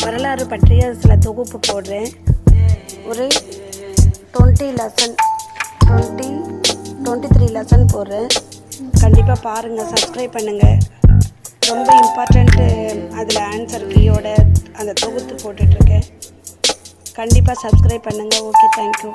வரலாறு பற்றிய சில தொகுப்பு போடுறேன். ஒரு 23 லெசன் போடுறேன். கண்டிப்பாக பாருங்கள், சப்ஸ்கிரைப் பண்ணுங்கள். ரொம்ப இம்பார்ட்டண்ட்டு அதில் ஆன்சர் கீயோட அந்த தொகுத்து போட்டுட்ருக்கேன். கண்டிப்பாக சப்ஸ்கிரைப் பண்ணுங்கள். Okay, thank you.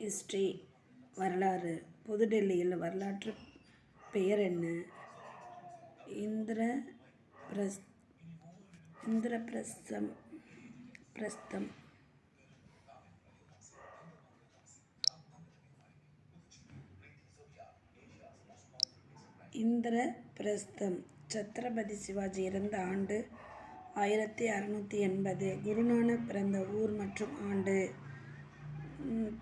ஹிஸ்ட்ரி, வரலாறு. புதுடெல்லியில் வரலாற்று பெயர் என்ன? இந்திரபிரஸ்தம். இந்திரபிரஸ்தம். சத்ரபதி சிவாஜி இறந்த ஆண்டு 1680. குருநானக் பிறந்த ஊர் மற்றும் ஆண்டு.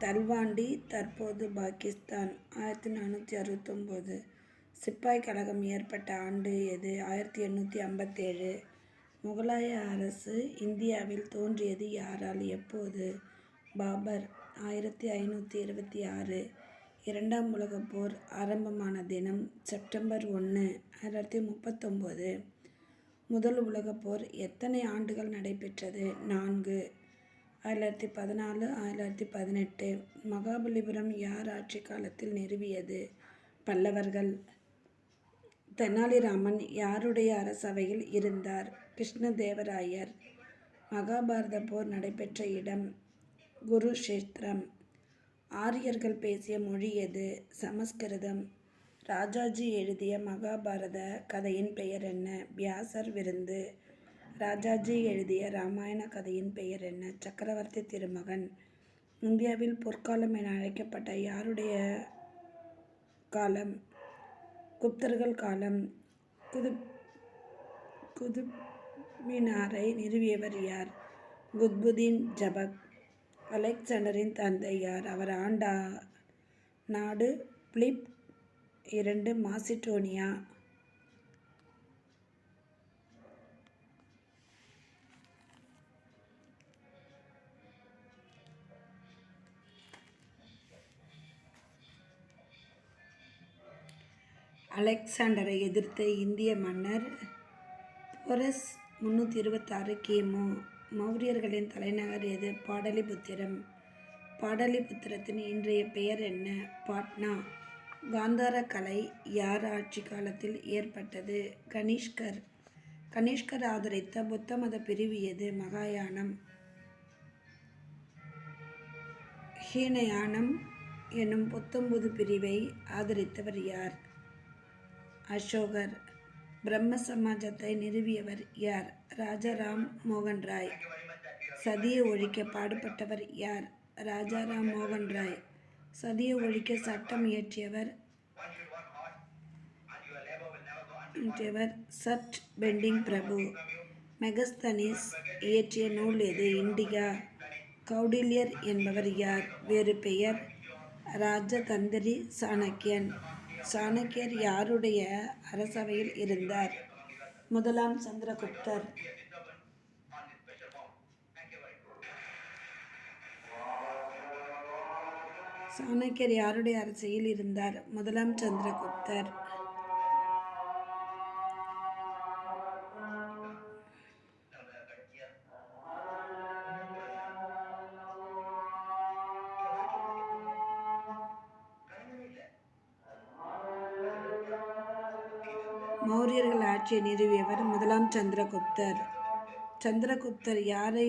தல்வாண்டி, தற்போது பாகிஸ்தான், 1469. சிப்பாய் கழகம் ஏற்பட்ட ஆண்டு எது? 1857. முகலாய அரசு இந்தியாவில் தோன்றியது யாரால், எப்போது? பாபர், 1526. இரண்டாம் உலகப் போர் ஆரம்பமான தினம் செப்டம்பர் 1, 1939. முதல் உலகப் போர் எத்தனை ஆண்டுகள் நடைபெற்றது? 4. 1914, 1918. மகாபலிபுரம் யார் ஆட்சி காலத்தில் நிறுவியது? பல்லவர்கள். தெனாலிராமன் யாருடைய அரசவையில் இருந்தார்? கிருஷ்ணதேவராயர். மகாபாரத போர் நடைபெற்ற இடம்? குருஷேத்திரம். ஆரியர்கள் பேசிய மொழி எது? சமஸ்கிருதம். ராஜாஜி எழுதிய மகாபாரத கதையின் பெயர் என்ன? வியாசர் விருந்து. ராஜாஜி எழுதிய இராமாயண கதையின் பெயர் என்ன? சக்கரவர்த்தி திருமகன். இந்தியாவில் பொற்காலம் என அழைக்கப்பட்ட யாருடைய காலம்? குப்தர்கள் காலம். குதுப் மினாரை நிறுவியவர் யார்? குத்புதீன் ஜபக். அலெக்சாண்டரின் தந்தை யார்? அவர் ஆண்ட நாடு பிலிப் 2 மாசிடோனியா. அலெக்சாண்டரை எதிர்த்த இந்திய மன்னர் போரஸ் 326 கிமு. மௌரியர்களின் தலைநகர் எது? பாடலிபுத்திரம். பாடலிபுத்திரத்தின் இன்றைய பெயர் என்ன? பாட்னா. காந்தார கலை யார் ஆட்சி காலத்தில் ஏற்பட்டது? கனிஷ்கர். கனிஷ்கர் ஆதரித்த புத்த மத பிரிவு எது? மகாயானம். ஹீனயானம் என்னும் 19 பிரிவை ஆதரித்தவர் யார்? அசோகர். பிரம்ம சமாஜத்தை நிறுவியவர் யார்? ராஜாராம் மோகன் ராய். சதியை ஒழிக்க பாடுபட்டவர் யார்? ராஜாராம் மோகன் ராய். சதியை ஒழிக்க சட்டம் இயற்றியவர் இயற்றியவர் சட் பெண்டிங் பிரபு. மெகஸ்தனிஸ் இயற்றிய நூல் எது? இண்டிகா. கௌடில்யர் என்பவர் யார்? வேறு பெயர் ராஜதந்திரி சாணக்கியன். சாணக்கியர் யாருடைய அரசவையில் இருந்தார்? முதலாம் சந்திரகுப்தர். சாணக்கியர் யாருடைய அரசையில் இருந்தார்? முதலாம் சந்திரகுப்தர். மௌரியர்கள் ஆட்சியை நிறுவியவர் முதலாம் சந்திரகுப்தர். சந்திரகுப்தர் யாரை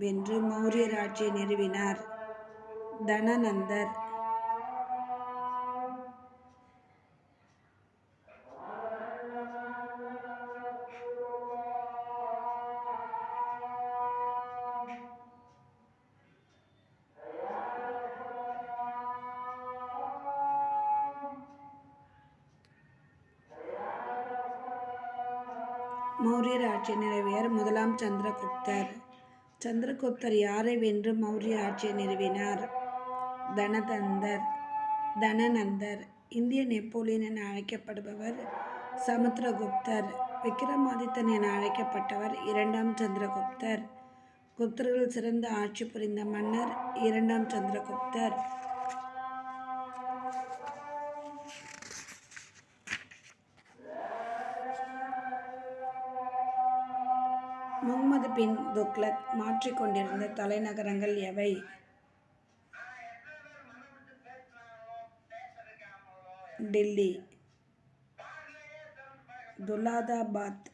வென்று மௌரியர் ஆட்சியை நிறுவினார்? தனநந்தர். மௌரியர் ஆட்சியை நிறுவியவர் முதலாம் சந்திரகுப்தர். சந்திரகுப்தர் யாரை வென்று மௌரிய ஆட்சியை நிறுவினார்? தனநந்தர். இந்திய நெப்போலியன் என அழைக்கப்படுபவர் சமுத்திரகுப்தர். விக்ரமாதித்தன் என அழைக்கப்பட்டவர் இரண்டாம் சந்திரகுப்தர். குப்தர்கள் சிறந்த ஆட்சி புரிந்த மன்னர் இரண்டாம் சந்திரகுப்தர். முகமது பின் துக்ளக் மாற்றிக்கொண்டிருந்த தலைநகரங்கள் எவை? டில்லி. துலாதாபாத்.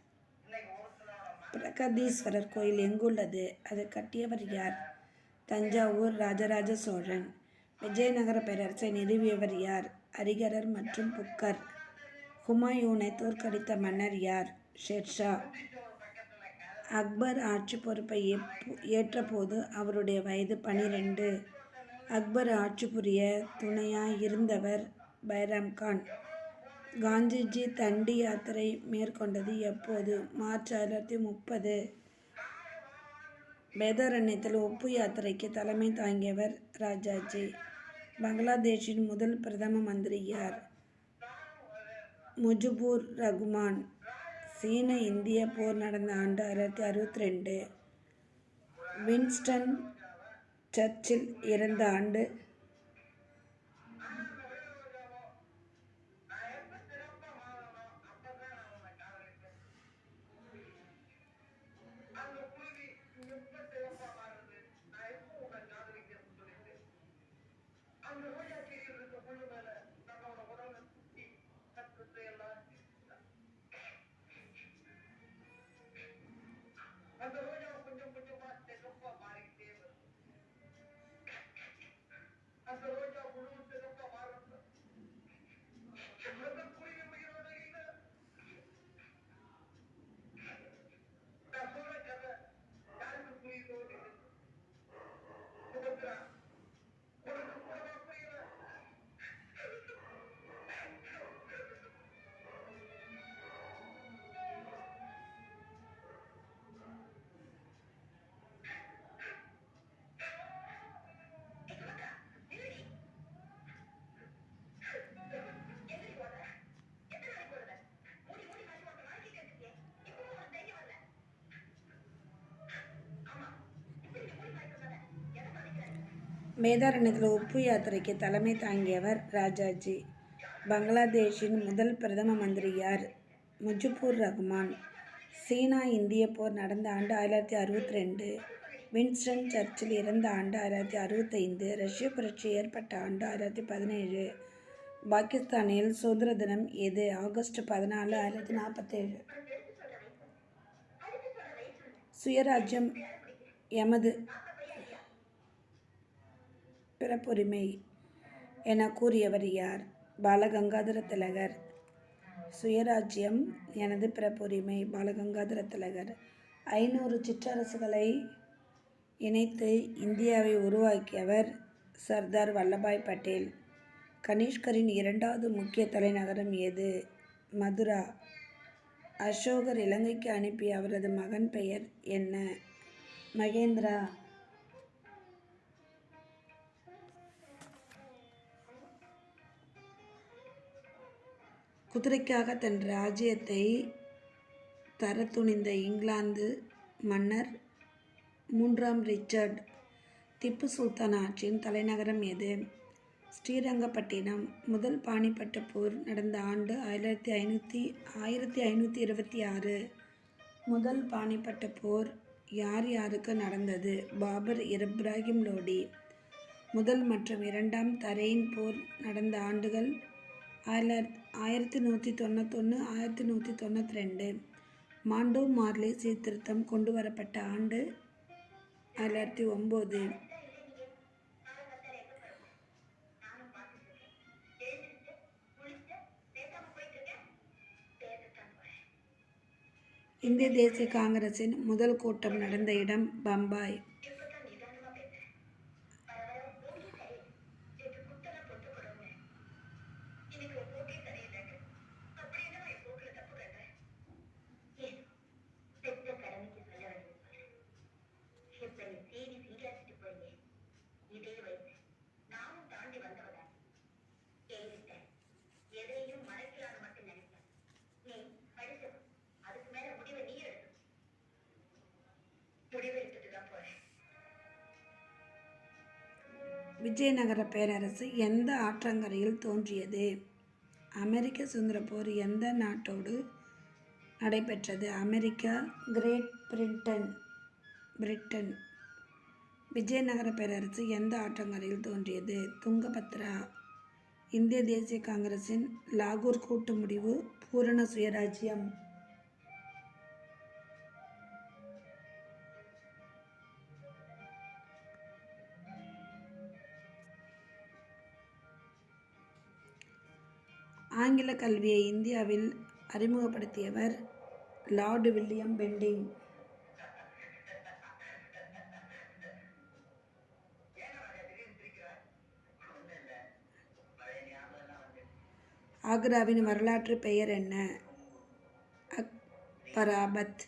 பிரகதீஸ்வரர் கோயில் எங்குள்ளது? அது கட்டியவர் யார்? தஞ்சாவூர் ராஜராஜ சோழன். விஜயநகர பேரரசை நிறுவியவர் யார்? ஹரிகரர் மற்றும் புக்கர். ஹுமாயூனை தோற்கடித்த மன்னர் யார்? ஷெர்ஷா. அக்பர் ஆட்சி பொறுப்பை ஏற்றபோது அவருடைய வயது 12. அக்பர் ஆட்சி புரிய துணையாய் இருந்தவர் பைராம்கான். காந்திஜி தண்டி யாத்திரை மேற்கொண்டது எப்போது? மார்ச் 1930. வேதாரண்யத்தில் உப்பு யாத்திரைக்கு தலைமை தாங்கியவர் ராஜாஜி. பங்களாதேஷின் முதல் பிரதம மந்திரி யார்? முஜிபுர் ரகுமான். சீன இந்திய போர் நடந்த ஆண்டு 1962. வின்ஸ்டன் சர்ச்சில் இறந்த ஆண்டு? வேதாரண்யத்தில் உப்பு யாத்திரைக்கு தலைமை தாங்கியவர் ராஜாஜி. பங்களாதேஷின் முதல் பிரதம மந்திரி யார்? முஜிபுர் ரகுமான். சீனா இந்திய போர் நடந்த ஆண்டு 1962. வின்ஸ்டன் சர்ச்சில் இறந்த ஆண்டு 1965. ரஷ்ய புரட்சி ஏற்பட்ட ஆண்டு 1917. பாகிஸ்தானில் சுதந்திர தினம் எது? ஆகஸ்ட் 14, 1947. சுயராஜ்யம் எமது பிறப்புரிமை என கூறியவர் யார்? பாலகங்காதர திலகர். சுயராஜ்யம் எனது பிறப்புரிமை. பாலகங்காதர திலகர். 500 சிற்றரசுகளை இணைத்து இந்தியாவை உருவாக்கியவர் சர்தார் வல்லபாய் பட்டேல். கனிஷ்கரின் இரண்டாவது முக்கிய தலைநகரம் எது? மதுரா. அசோகர் இலங்கைக்கு அனுப்பிய அவரது மகன் பெயர் என்ன? மகேந்திரா. குதிரைக்காக தன் ராஜ்யத்தை தர துணிந்த இங்கிலாந்து மன்னர் 3ஆம் ரிச்சர்ட். திப்பு சுல்தான் ஆட்சியின் தலைநகரம் எது? ஸ்ரீரங்கப்பட்டினம். முதல் பானிபட்டு போர் நடந்த ஆண்டு 1526. முதல் பானிபட்டு போர் யார் யாருக்கு நடந்தது? பாபர், இப்ராஹிம் லோடி. முதல் மற்றும் இரண்டாம் தரையின் போர் நடந்த ஆண்டுகள் 1191, 1192. மாண்டோ மார்லி சீர்திருத்தம் கொண்டு வரப்பட்ட ஆண்டு 2009. இந்திய தேசிய காங்கிரசின் முதல் கூட்டம் நடந்த இடம் பம்பாய். விஜயநகர பேரரசு எந்த ஆற்றங்கரையில் தோன்றியது? அமெரிக்க சுதந்திர போர் எந்த நாட்டோடு நடைபெற்றது? America, great Britain. விஜயநகர பேரரசு எந்த ஆற்றங்கரையில் தோன்றியது? துங்கபத்ரா. இந்திய தேசிய காங்கிரசின் லாகூர் கூட்டு முடிவு பூரண சுயராஜ்யம். ஆங்கில கல்வியை இந்தியாவில் அறிமுகப்படுத்தியவர் லார்டு வில்லியம் பெண்டிங். ஆக்ராவின் வரலாற்று பெயர் என்ன? அக்பராபாத்.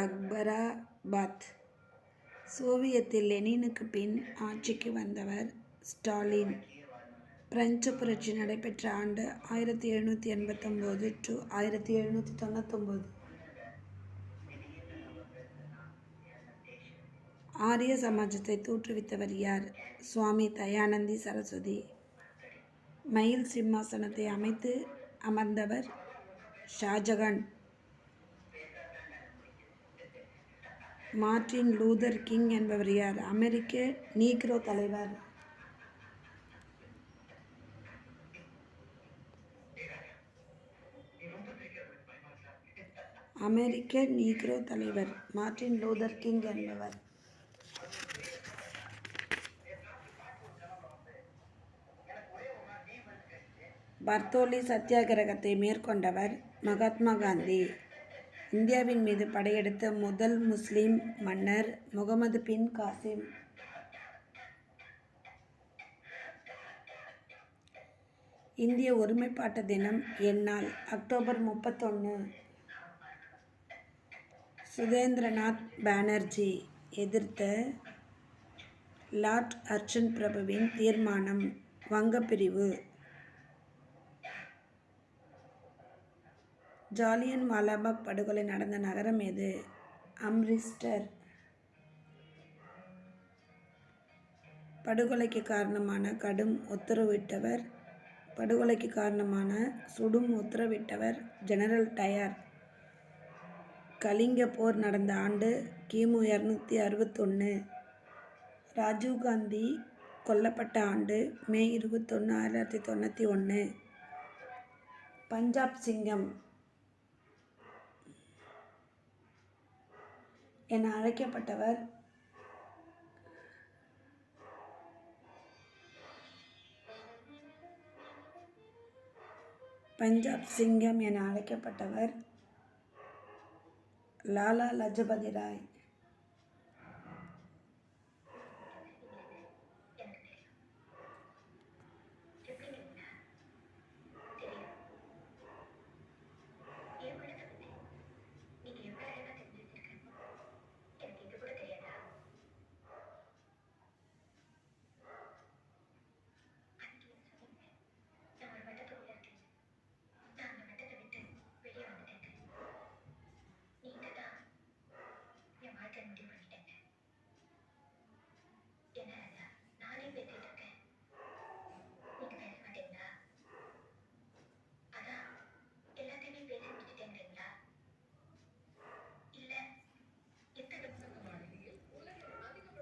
அக்பராபாத். சோவியத்தில் லெனினுக்கு பின் ஆட்சிக்கு வந்தவர் ஸ்டாலின். பிரெஞ்சு புரட்சி நடைபெற்ற ஆண்டு 1789 to 1799. ஆரிய சமாஜத்தை தோற்றுவித்தவர் யார்? சுவாமி தயானந்தி சரஸ்வதி. மயில் சிம்மாசனத்தை அமைத்து அமர்ந்தவர் ஷாஜகான். மார்ட்டின் லூதர் கிங் என்பவர் யார்? அமெரிக்க நீக்ரோ தலைவர். அமெரிக்க நீக்ரோ தலைவர் மார்ட்டின் லூதர் கிங் என்பவர். பர்தோலி சத்தியாகிரகத்தை மேற்கொண்டவர் மகாத்மா காந்தி. இந்தியாவின் மீது படையெடுத்த முதல் முஸ்லிம் மன்னர் முகமது பின் காசிம். இந்திய ஒருமைப்பாட்டு தினம் எந்நாள்? அக்டோபர் 31. சுதேந்திரநாத் பானர்ஜி எதிர்த்த லார்ட் அர்ஜன் பிரபுவின் தீர்மானம் வங்கப்பிரிவு. ஜாலியன் வாலாபாக் படுகொலை நடந்த நகரம் எது? அம்ரிஸ்டர். படுகொலைக்கு காரணமான சுடும் உத்தரவிட்டவர் ஜெனரல் டயர். கலிங்க போர் நடந்த ஆண்டு கிமு 261. ராஜீவ்காந்தி கொல்லப்பட்ட ஆண்டு மே 21, 1991. பஞ்சாப் சிங்கம் என அழைக்கப்பட்டவர் பஞ்சாப் சிங்கம் என அழைக்கப்பட்டவர் லாலா லஜபதி ராய்.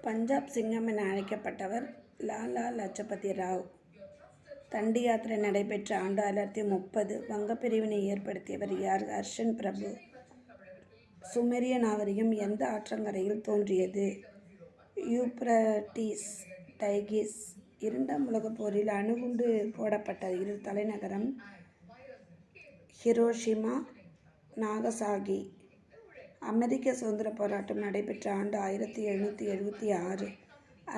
பஞ்சாப் சிங்கம் என அழைக்கப்பட்டவர் லாலா லஜபதி ராவ். தண்டி யாத்திரை நடைபெற்ற ஆண்டு 1930. வங்கப் பிரிவினை ஏற்படுத்தியவர் யார்? ஹர்ஷன் பிரபு. சுமேரிய நாகரிகம் எந்த ஆற்றங்கரையில் தோன்றியது? யூப்ரட்டீஸ். டைகிஸ். இரண்டாம் உலகப் போரில் அணுகுண்டு போடப்பட்ட இரு தலைநகரம் ஹிரோஷிமா, நாகசாகி. அமெரிக்க சுதந்திர போராட்டம் நடைபெற்ற ஆண்டு 1776.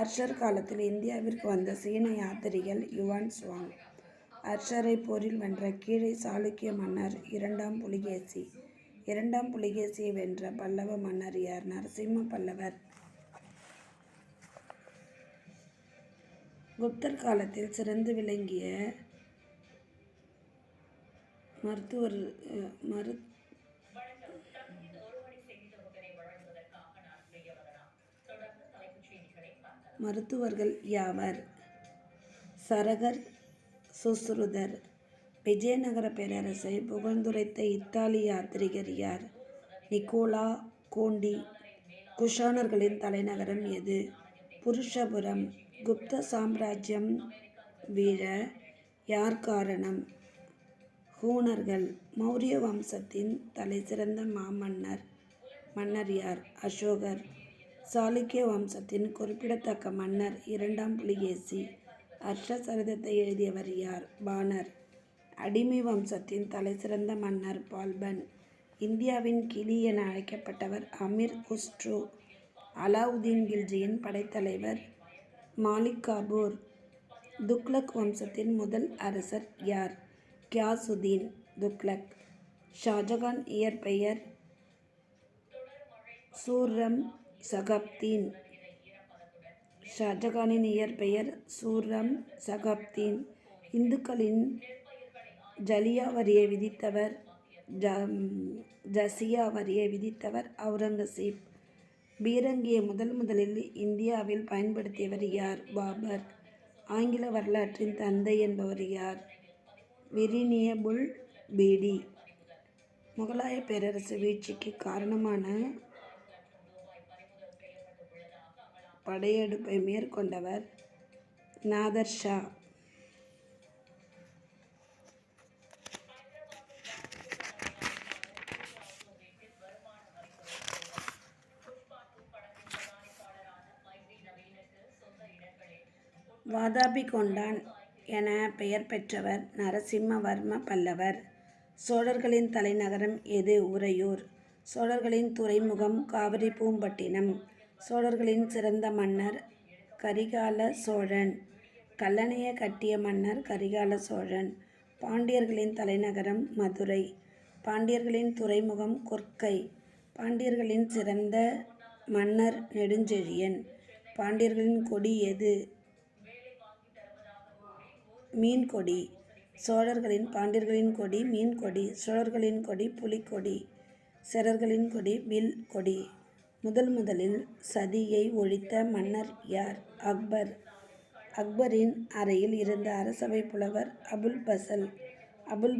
அர்ஷர் காலத்தில் இந்தியாவிற்கு வந்த சீன யாத்திரிகள் யுவான் சுவாங். அர்ஷரை போரில் வென்ற கீழை சாளுக்கிய மன்னர் இரண்டாம் புலிகேசி. இரண்டாம் புலிகேசியை வென்ற பல்லவ மன்னர் யார்? நரசிம்ம பல்லவர். குப்தர் காலத்தில் சிறந்து விளங்கிய மருத்துவர்கள் யாவர்? சரகர், சுஸ்ருதர். விஜயநகர பேரரசை புகழ்ந்துரைத்த இத்தாலி யாத்திரிகர் யார்? நிக்கோலா கோண்டி. குஷாணர்களின் தலைநகரம் எது? புருஷபுரம். குப்த சாம்ராஜ்யம் வீழ யார் காரணம்? ஹூணர்கள். மௌரிய வம்சத்தின் தலைசிறந்த மன்னர் யார்? அசோகர். சாளுக்கிய வம்சத்தின் குறிப்பிடத்தக்க மன்னர் இரண்டாம் புலிகேசி. அர்ஷ சரிதத்தை எழுதியவர் யார்? பாணர். அடிமை வம்சத்தின் தலைசிறந்த மன்னர் பால்பன். இந்தியாவின் கிளி என அழைக்கப்பட்டவர் அமீர் குஸ்ரு. அலாவுதீன் கில்ஜியின் படைத்தலைவர் மாலிக் காபூர். துக்ளக் வம்சத்தின் முதல் அரசர் யார்? கியாசுதீன் துக்ளக். ஷாஜகான் இயற்பெயர் சூர்ரம் சகாப்தீன். ஷாஜகானின் இயற்பெயர் சூர்ரம் சகாப்தீன். இந்துக்களின் ஜலியா வரியை விதித்தவர் ஜசியா வரியை விதித்தவர் அவுரங்கசீப். பீரங்கியை முதலில் இந்தியாவில் பயன்படுத்தியவர் யார்? பாபர். ஆங்கில வரலாற்றின் தந்தை என்பவர் யார்? விரினியபுல் பீடி. முகலாய பேரரசு வீழ்ச்சிக்கு காரணமான படையெடுப்பை மேற்கொண்டவர் நாதர் ஷா. வாதாபி கொண்டான் என பெயர் பெற்றவர் நரசிம்மவர்ம பல்லவர். சோழர்களின் தலைநகரம் எது? உறையூர். சோழர்களின் துறைமுகம் காவிரி பூம்பட்டினம். சோழர்களின் சிறந்த மன்னர் கரிகால சோழன். கல்லணையை கட்டிய மன்னர் கரிகால சோழன். பாண்டியர்களின் தலைநகரம் மதுரை. பாண்டியர்களின் துறைமுகம் கொர்க்கை. பாண்டியர்களின் சிறந்த மன்னர் நெடுஞ்செழியன். பாண்டியர்களின் கொடி எது? மீன்கொடி. பாண்டியர்களின் கொடி மீன்கொடி. சோழர்களின் கொடி புலிக்கொடி. சேரர்களின் கொடி வில் கொடி. முதலில் சதியை ஒழித்த மன்னர் யார்? அக்பர். அக்பரின் அறையில் இருந்த அரசவை புலவர் அபுல்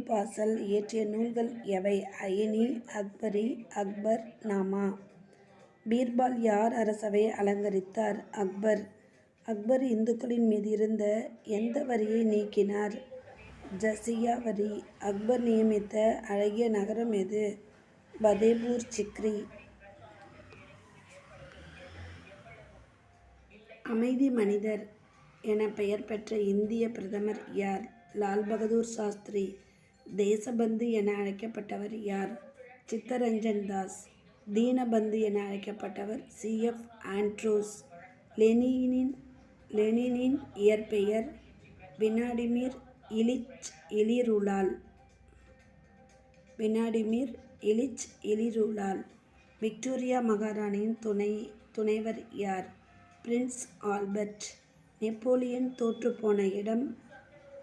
பாசல் இயற்றிய நூல்கள் எவை? அயனி, அக்பரி, அக்பர் நாமா. பீர்பால் யார் அரசவை அலங்கரித்தார்? அக்பர். அக்பர் இந்துக்களின் மீது இருந்த எந்த வரியை நீக்கினார்? ஜசியா வரி. அக்பர் நியமித்த அழகிய நகரம் எது? பதேபூர் சிக்ரி. அமைதி மனிதர் என பெயர் பெற்ற இந்திய பிரதமர் யார்? லால் பகதூர் சாஸ்திரி. தேசபந்து என அழைக்கப்பட்டவர் யார்? சித்தரஞ்சன் தாஸ். தீனபந்து என அழைக்கப்பட்டவர் சி.எஃப். ஆண்ட்ரூஸ். லெனினின் இயற்பெயர் விளாடிமிர் இலிச் இலிருலால். விக்டோரியா மகாராணியின் துணைவர் யார்? Prince Albert. நெப்போலியன் தோற்றுப்போன இடம்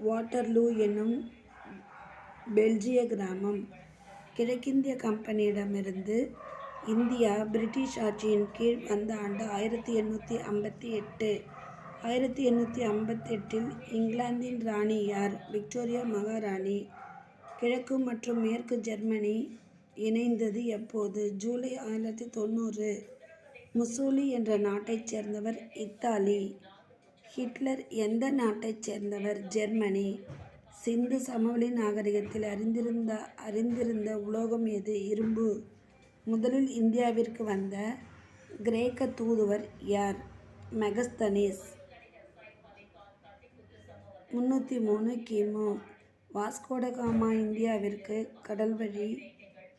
வாட்டர்லூ என்னும் பெல்ஜிய கிராமம். கிழக்கிந்திய கம்பெனியிடமிருந்து இந்தியா பிரிட்டிஷ் ஆட்சியின் கீழ் வந்த ஆண்டு 1858. 1858 இங்கிலாந்தின் ராணி யார்? விக்டோரியா மகாராணி. கிழக்கு மற்றும் மேற்கு ஜெர்மனி இணைந்தது எப்போது? ஜூலை 1890. முசோலி என்ற நாட்டைச் சேர்ந்தவர் இத்தாலி. ஹிட்லர் எந்த நாட்டைச் சேர்ந்தவர்? ஜெர்மனி. சிந்து சமவெளி நாகரிகத்தில் அறிந்திருந்த உலோகம் எது? இரும்பு. முதலில் இந்தியாவிற்கு வந்த கிரேக்க தூதுவர் யார்? மெகஸ்தனீஸ். 303 கிமு. வாஸ்கோடகாமா இந்தியாவிற்கு கடல்வழி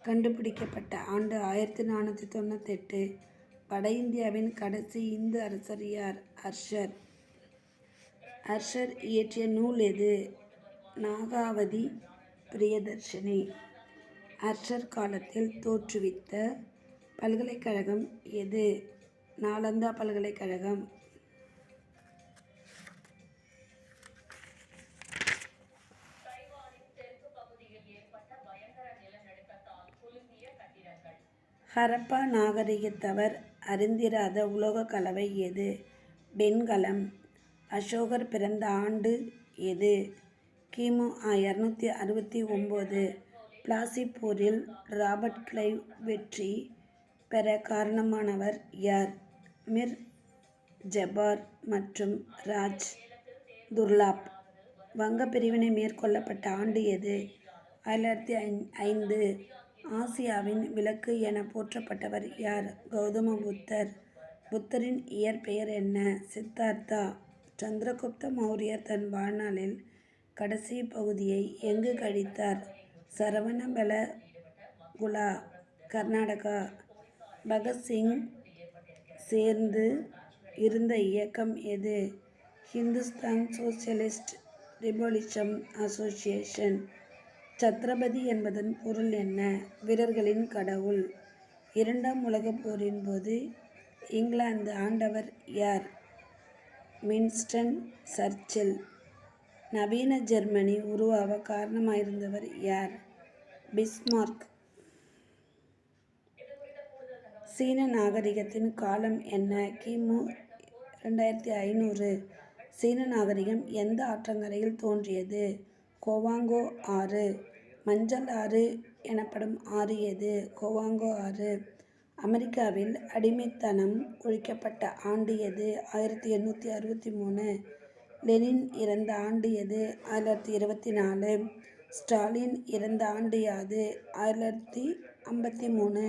கண்டுபிடிக்கப்பட்ட ஆண்டு 1498. வட இந்தியாவின் கடைசி இந்து அரசர் யார்? அர்ஷர். அர்ஷர் இயற்றிய நூல் எது? நாகாவதி பிரியதர்ஷினி. அர்ஷர் காலத்தில் தோற்றுவித்த பல்கலைக்கழகம் எது? நாலந்தா பல்கலைக்கழகம். ஹரப்பா நாகரிகத்தவர் அறிந்திராத உலோக கலவை எது? வெண்கலம். அசோகர் பிறந்த ஆண்டு எது? கிமு 269. பிளாசி போரில் ராபர்ட் கிளைவ் வெற்றி பெற காரணமானவர் யார்? மிர் ஜபார் மற்றும் ராஜ் துர்லாப். வங்க பிரிவினை மேற்கொள்ளப்பட்ட ஆண்டு எது? 1905. ஆசியாவின் விளக்கு என போற்றப்பட்டவர் யார்? கௌதம புத்தர். புத்தரின் இயற்பெயர் என்ன? சித்தார்த்தா. சந்திரகுப்த மௌரியர் தன் வாழ்நாளில் கடைசி பகுதியை எங்கு கழித்தார்? சரவணபெலகுலா, கர்நாடகா. பகத்சிங் சேர்ந்து இருந்த இயக்கம் எது? Hindustan socialist revolution association. Chhatrapati என்பதன் பொருள் என்ன? வீரர்களின் கடவுள். இரண்டாம் உலகப் போரின் போது இங்கிலாந்து ஆண்டவர் யார்? Winston Churchill. நவீன ஜெர்மனி உருவாக காரணமாயிருந்தவர் யார்? பிஸ்மார்க். சீன நாகரிகத்தின் காலம் என்ன? கிமு 2500. சீன நாகரிகம் எந்த ஆற்றங்கரையில் தோன்றியது? கோவாங்கோ ஆறு. மஞ்சள் ஆறு எனப்படும் ஆறு எது? கோவாங்கோ ஆறு. அமெரிக்காவில் அடிமைத்தனம் ஒழிக்கப்பட்ட ஆண்டு எது? 1863. லெனின் இறந்த ஆண்டு எது? 1924. ஸ்டாலின் இறந்த ஆண்டு யாது? 1953.